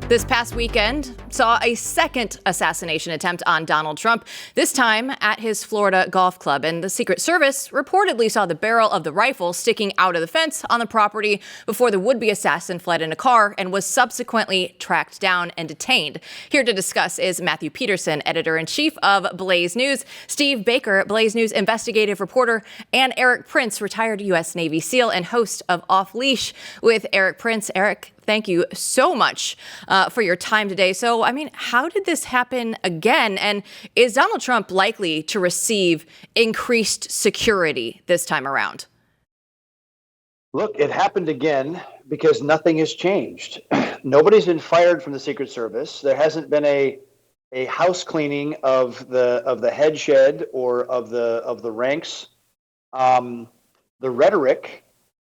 This past weekend saw a second assassination attempt on Donald Trump, this time at his Florida golf club. And the Secret Service reportedly saw the barrel of the rifle sticking out of the fence on the property before the would-be assassin fled in a car and was subsequently tracked down and detained. Here to discuss is Matthew Peterson, editor-in-chief of Blaze News, Steve Baker, Blaze News investigative reporter, and Erik Prince, retired U.S. Navy SEAL and host of Off Leash with Erik Prince. Erik, thank you so much for your time today. So, how did this happen again? And is Donald Trump likely to receive increased security this time around? Look, it happened again because nothing has changed. Nobody's been fired from the Secret Service. There hasn't been a house cleaning of the head shed or of the ranks. The rhetoric,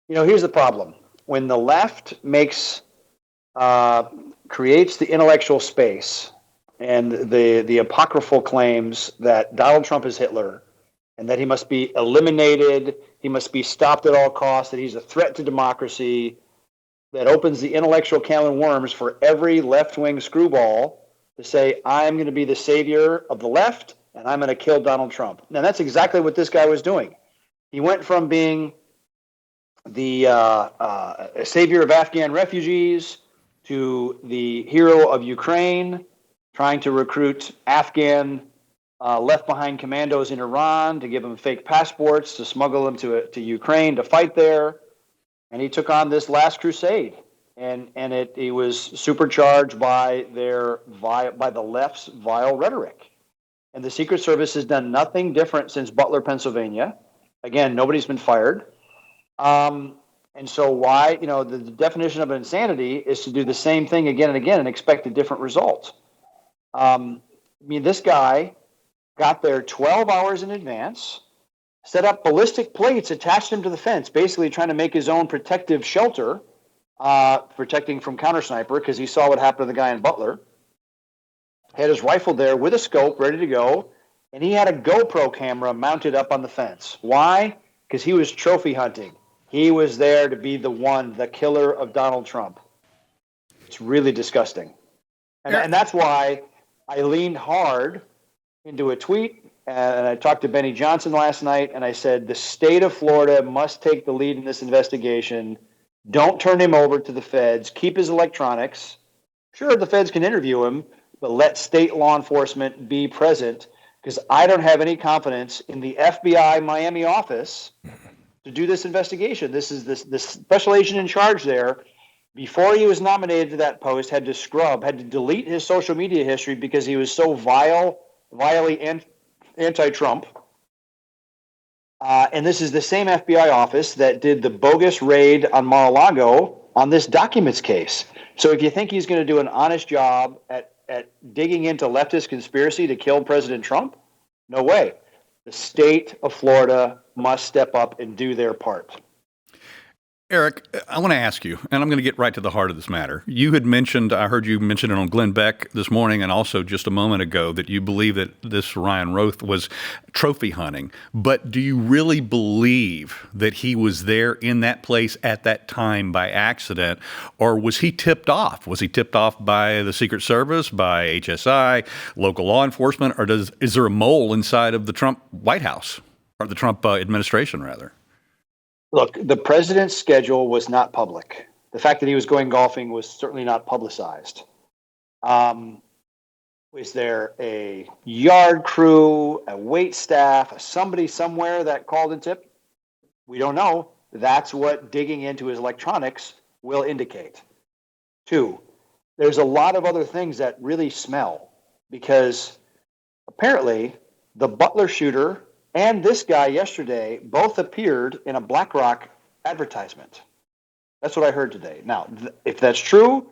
here's the problem. When the left creates the intellectual space and the apocryphal claims that Donald Trump is Hitler and that he must be eliminated, he must be stopped at all costs, that he's a threat to democracy, that opens the intellectual can of worms for every left-wing screwball to say, I'm going to be the savior of the left and I'm going to kill Donald Trump. Now, that's exactly what this guy was doing. He went from being the savior of Afghan refugees to the hero of Ukraine, trying to recruit Afghan left-behind commandos in Iran to give them fake passports, to smuggle them to Ukraine to fight there. And he took on this last crusade. And he was supercharged by the left's vile rhetoric. And the Secret Service has done nothing different since Butler, Pennsylvania. Again, nobody's been fired. And so why, the definition of insanity is to do the same thing again and again and expect a different result. This guy got there 12 hours in advance, set up ballistic plates, attached him to the fence, basically trying to make his own protective shelter, protecting from counter sniper, because he saw what happened to the guy in Butler. Had his rifle there with a scope ready to go, and he had a GoPro camera mounted up on the fence. Why? Because he was trophy hunting. He was there to be the killer of Donald Trump. It's really disgusting. And that's why I leaned hard into a tweet, and I talked to Benny Johnson last night, and I said, the state of Florida must take the lead in this investigation. Don't turn him over to the feds. Keep his electronics. Sure, the feds can interview him, but let state law enforcement be present, because I don't have any confidence in the FBI Miami office to do this investigation. This is this special agent in charge there, before he was nominated to that post, had to delete his social media history because he was so vilely anti-Trump. And this is the same FBI office that did the bogus raid on Mar-a-Lago on this documents case. So if you think he's going to do an honest job at digging into leftist conspiracy to kill President Trump, no way. The state of Florida must step up and do their part. Erik, I want to ask you, and I'm going to get right to the heart of this matter. You had mentioned, I heard you mention it on Glenn Beck this morning and also just a moment ago, that you believe that this Ryan Roth was trophy hunting. But do you really believe that he was there in that place at that time by accident, or was he tipped off? Was he tipped off by the Secret Service, by HSI, local law enforcement, or is there a mole inside of the Trump White House, or the Trump administration, rather? Look, the president's schedule was not public. The fact that he was going golfing was certainly not publicized. Was there a yard crew, a wait staff, somebody somewhere that called and tipped? We don't know. That's what digging into his electronics will indicate. 2, there's a lot of other things that really smell, because apparently the Butler shooter and this guy yesterday both appeared in a BlackRock advertisement. That's what I heard today. Now, if that's true,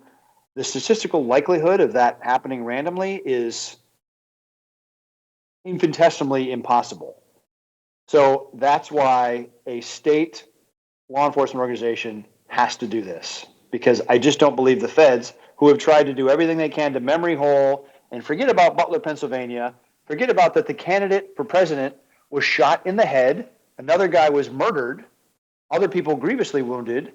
the statistical likelihood of that happening randomly is infinitesimally impossible. So that's why a state law enforcement organization has to do this, because I just don't believe the feds, who have tried to do everything they can to memory hole and forget about Butler, Pennsylvania, forget about that the candidate for president was shot in the head, another guy was murdered, other people grievously wounded.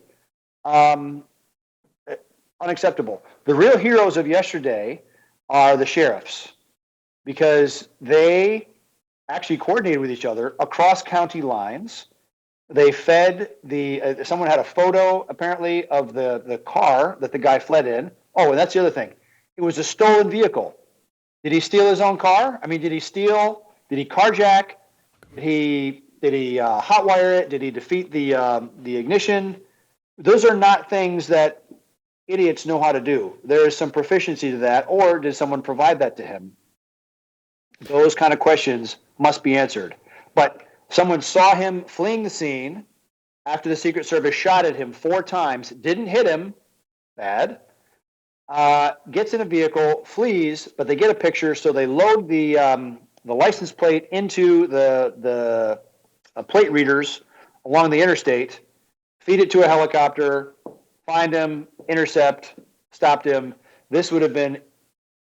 Unacceptable. The real heroes of yesterday are the sheriffs, because they actually coordinated with each other across county lines. They fed someone had a photo apparently of the car that the guy fled in. Oh, and that's the other thing. It was a stolen vehicle. Did he steal his own car? I mean, did he carjack? Did he hotwire it? Did he defeat the ignition? Those are not things that idiots know how to do. There is some proficiency to that, or did someone provide that to him? Those kind of questions must be answered. But someone saw him fleeing the scene after the Secret Service shot at him 4 times, didn't hit him, bad, gets in a vehicle, flees, but they get a picture, so they load the license plate into the plate readers along the interstate, feed it to a helicopter, find him, intercept, stopped him. This would have been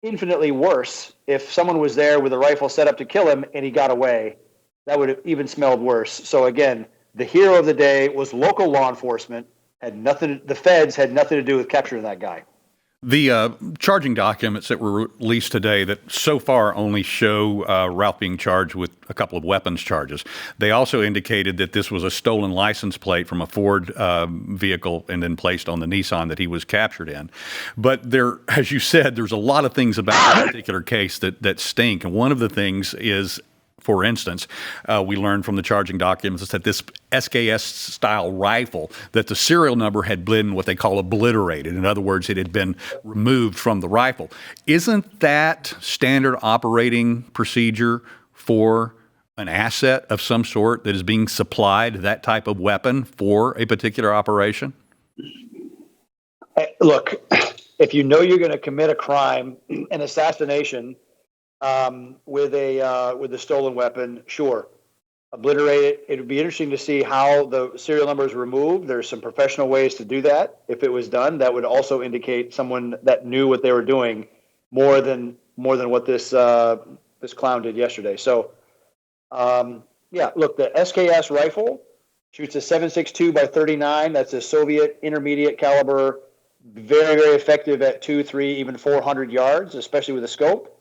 infinitely worse if someone was there with a rifle set up to kill him and he got away. That would have even smelled worse. So again, the hero of the day was local law enforcement. The feds had nothing to do with capturing that guy. The charging documents that were released today that so far only show Ralph being charged with a couple of weapons charges. They also indicated that this was a stolen license plate from a Ford vehicle and then placed on the Nissan that he was captured in. But there, as you said, there's a lot of things about that particular case that stink. And one of the things is, for instance, we learned from the charging documents that this SKS-style rifle, that the serial number had been what they call obliterated. In other words, it had been removed from the rifle. Isn't that standard operating procedure for an asset of some sort that is being supplied, that type of weapon, for a particular operation? Look, if you know you're going to commit a crime, an assassination, with a stolen weapon, sure, obliterate it. It would be interesting to see how the serial number is removed. There's some professional ways to do that. If it was done, that would also indicate someone that knew what they were doing more than what this clown did yesterday. So, yeah, look, the SKS rifle shoots a 7.62 by 39. That's a Soviet intermediate caliber, very, very effective at 200, 300, even 400 yards, especially with a scope.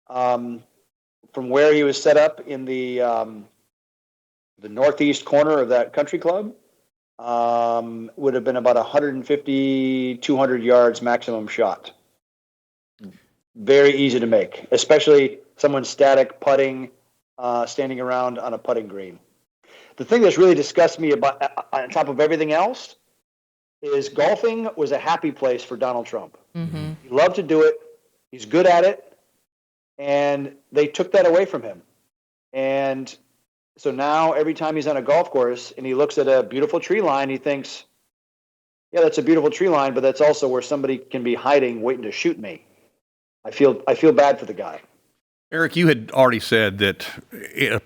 From where he was set up in the northeast corner of that country club, would have been about 150, 200 yards maximum shot. Very easy to make, especially someone static putting, standing around on a putting green. The thing that's really disgusts me about, on top of everything else, is golfing was a happy place for Donald Trump. Mm-hmm. He loved to do it. He's good at it. And they took that away from him. And so now every time he's on a golf course and he looks at a beautiful tree line, he thinks, yeah, that's a beautiful tree line, but that's also where somebody can be hiding, waiting to shoot me. I feel bad for the guy. Erik, you had already said that it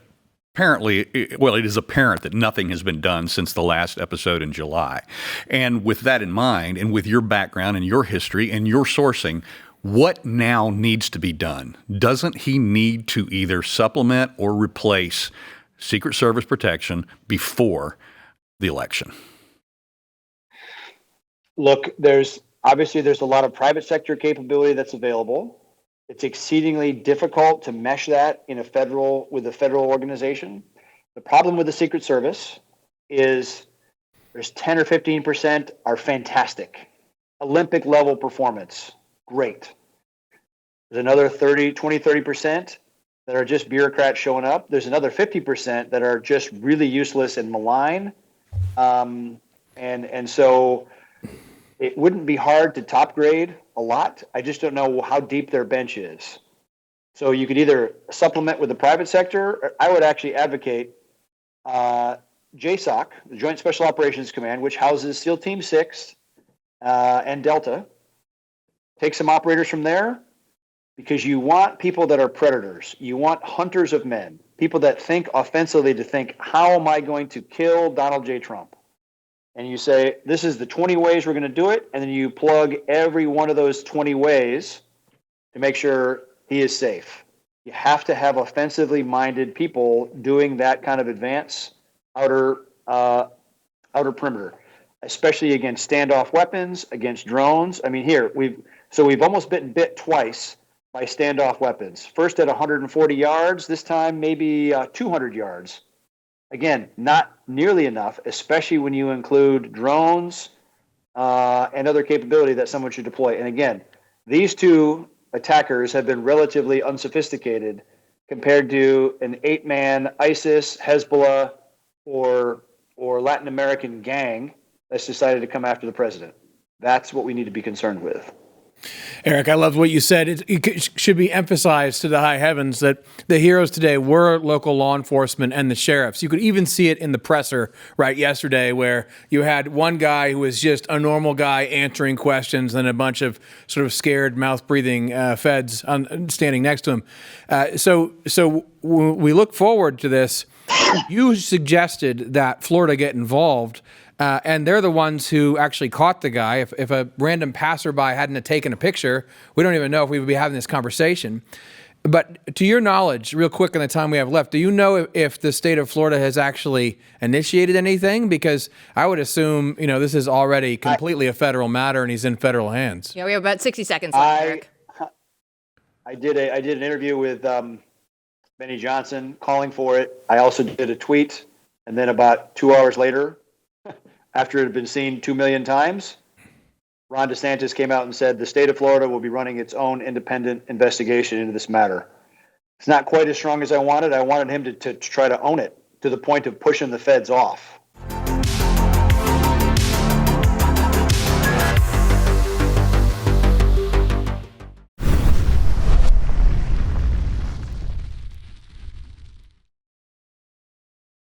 is apparent that nothing has been done since the last episode in July. And with that in mind, and with your background and your history and your sourcing, what now needs to be done? Doesn't he need to either supplement or replace Secret Service protection before the election? Look, there's a lot of private sector capability that's available. It's exceedingly difficult to mesh that with a federal organization. The problem with the Secret Service is there's 10 or 15% are fantastic. Olympic level performance. Great. There's another 30% that are just bureaucrats showing up. There's another 50% that are just really useless and malign. And so it wouldn't be hard to top grade a lot. I just don't know how deep their bench is. So you could either supplement with the private sector, or I would actually advocate JSOC, the Joint Special Operations Command, which houses SEAL Team 6 and Delta. Take some operators from there, because you want people that are predators. You want hunters of men, people that think offensively, to think, how am I going to kill Donald J. Trump? And you say, this is the 20 ways we're going to do it. And then you plug every one of those 20 ways to make sure he is safe. You have to have offensively minded people doing that kind of advance outer perimeter. especially against standoff weapons, against drones. I mean, here we've almost been bit twice by standoff weapons. First at 140 yards, this time maybe 200 yards. Again, not nearly enough, especially when you include drones and other capability that someone should deploy. And again, these two attackers have been relatively unsophisticated compared to an 8-man ISIS, Hezbollah, or Latin American gang that's decided to come after the president. That's what we need to be concerned with. Eric, I loved what you said. It should be emphasized to the high heavens that the heroes today were local law enforcement and the sheriffs. You could even see it in the presser right yesterday, where you had one guy who was just a normal guy answering questions and a bunch of sort of scared, mouth-breathing feds standing next to him. So when we look forward to this, you suggested that Florida get involved. And they're the ones who actually caught the guy. If a random passerby hadn't have taken a picture, we don't even know if we would be having this conversation. But to your knowledge, real quick in the time we have left, do you know if the state of Florida has actually initiated anything? Because I would assume, this is already completely a federal matter and he's in federal hands. Yeah, we have about 60 seconds left, Eric. I did an interview with Benny Johnson calling for it. I also did a tweet, and then about 2 hours later, after it had been seen 2 million times, Ron DeSantis came out and said the state of Florida will be running its own independent investigation into this matter. It's not quite as strong as I wanted. I wanted him to try to own it to the point of pushing the feds off.